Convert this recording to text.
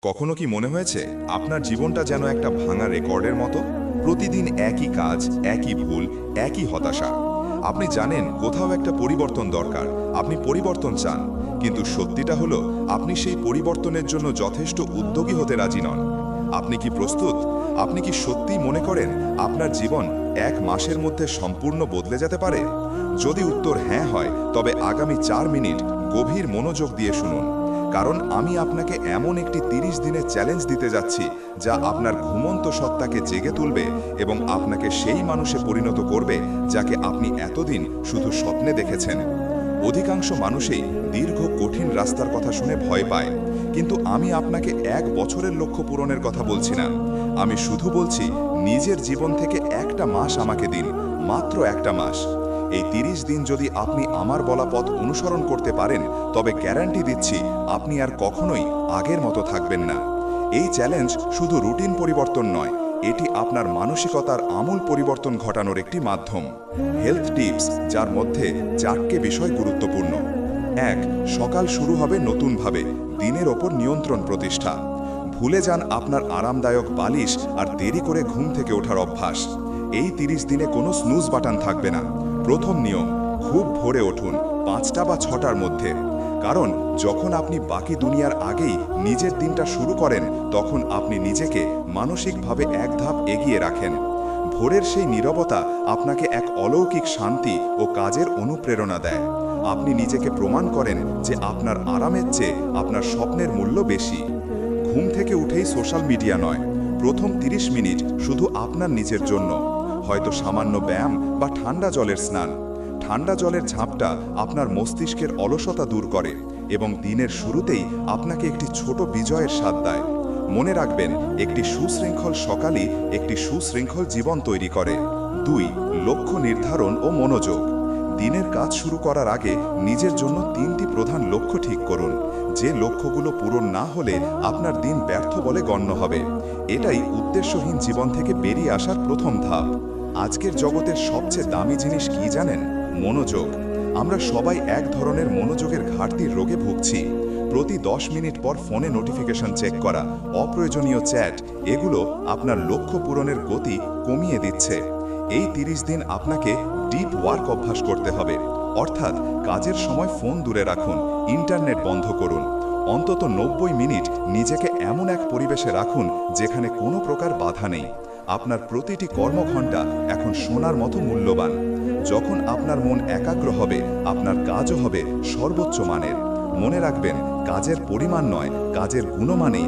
কখনো কি মনে হয়েছে আপনার জীবনটা যেন একটা ভাঙা রেকর্ডের মতো? প্রতিদিন একই কাজ, একই ভুল, একই হতাশা। আপনি জানেন কোথাও একটা পরিবর্তন দরকার, আপনি পরিবর্তন চান, কিন্তু সত্যিটা হলো আপনি সেই পরিবর্তনের জন্য যথেষ্ট উদ্যোগী হতে রাজি নন। আপনি কি প্রস্তুত? আপনি কি সত্যিই মনে করেন আপনার জীবন এক মাসের মধ্যে সম্পূর্ণ বদলে যেতে পারে? যদি উত্তর হ্যাঁ হয়, তবে আগামী 4 মিনিট গভীর মনোযোগ দিয়ে শুনুন। কারণ আমি আপনাকে এমন একটি 30 দিনের চ্যালেঞ্জ দিতে যাচ্ছি যা আপনার ঘুমন্ত সত্তাকে জেগে তুলবে এবং আপনাকে সেই মানুষে পরিণত করবে যাকে আপনি এতদিন শুধু স্বপ্নে দেখেছেন। অধিকাংশ মানুষই দীর্ঘ কঠিন রাস্তার কথা শুনে ভয় পায়, কিন্তু আমি আপনাকে 1 বছরের লক্ষ্য পূরণের কথা বলছি না। আমি শুধু বলছি, নিজের জীবন থেকে একটা মাস আমাকে দিন, মাত্র একটা মাস। এই 30 দিন যদি আপনি আমার বলা পথ অনুসরণ করতে পারেন, তবে গ্যারান্টি দিচ্ছি আপনি আর কখনোই আগের মতো থাকবেন না। এই চ্যালেঞ্জ শুধু রুটিন পরিবর্তন নয়, এটি আপনার মানসিকতার আমূল পরিবর্তন ঘটানোর একটি মাধ্যম। হেলথ টিপস, যার মধ্যে 4টি বিষয় গুরুত্বপূর্ণ। 1. সকাল শুরু হবে নতুনভাবে, দিনের ওপর নিয়ন্ত্রণ প্রতিষ্ঠা। ভুলে যান আপনার আরামদায়ক বালিশ আর দেরি করে ঘুম থেকে ওঠার অভ্যাস। এই 30 দিনে কোনো স্নুজ বাটন থাকবে না। প্রথম নিয়ম, খুব ভোরে উঠুন, 5টা বা 6টার মধ্যে। কারণ যখন আপনি বাকি দুনিয়ার আগেই নিজের দিনটা শুরু করেন, তখন আপনি নিজেকে মানসিকভাবে এক ধাপ এগিয়ে রাখেন। ভোরের সেই নীরবতা আপনাকে এক অলৌকিক শান্তি ও কাজের অনুপ্রেরণা দেয়। আপনি নিজেকে প্রমাণ করেন যে আপনার আরামের চেয়ে আপনার স্বপ্নের মূল্য বেশি। ঘুম থেকে উঠেই সোশ্যাল মিডিয়া নয়, প্রথম 30 মিনিট শুধু আপনার নিজের জন্য। হয়তো সামান্য ব্যায়াম বা ঠান্ডা জলের স্নান। ঠান্ডা জলের ঝাঁপটা আপনার মস্তিষ্কের অলসতা দূর করে এবং দিনের শুরুতেই আপনাকে একটি ছোট বিজয়ের স্বাদ দেয়। মনে রাখবেন, একটি সুশৃঙ্খল সকালই একটি সুশৃঙ্খল জীবন তৈরি করে। 2. লক্ষ্য নির্ধারণ ও মনোযোগ। দিনের কাজ শুরু করার আগে নিজের জন্য 3টি প্রধান লক্ষ্য ঠিক করুন। যে লক্ষ্যগুলো পূরণ না হলে আপনার দিন ব্যর্থ বলে গণ্য হবে। এটাই উদ্দেশ্যহীন জীবন থেকে বেরিয়ে আসার প্রথম ধাপ। আজকের জগতের সবচেয়ে দামি জিনিস কি জানেন? মনোযোগ। আমরা সবাই এক ধরনের মনোযোগের ঘাটতির রোগে ভুগছি। প্রতি 10 মিনিট পর ফোনে নোটিফিকেশন চেক করা, অপ্রয়োজনীয় চ্যাট, এগুলো আপনার লক্ষ্য পূরণের গতি কমিয়ে দিচ্ছে। এই 30 দিন আপনাকে ডিপ ওয়ার্ক অভ্যাস করতে হবে। অর্থাৎ কাজের সময় ফোন দূরে রাখুন, ইন্টারনেট বন্ধ করুন। অন্তত 90 মিনিট নিজেকে এমন এক পরিবেশে রাখুন যেখানে কোনো প্রকার বাধা নেই। আপনার প্রতিটি কর্মঘণ্টা এখন সোনার মতো মূল্যবান। যখন আপনার মন একাগ্র হবে, আপনার কাজও হবে সর্বোচ্চ মানের। মনে রাখবেন, কাজের পরিমাণ নয়, কাজের গুণমানেই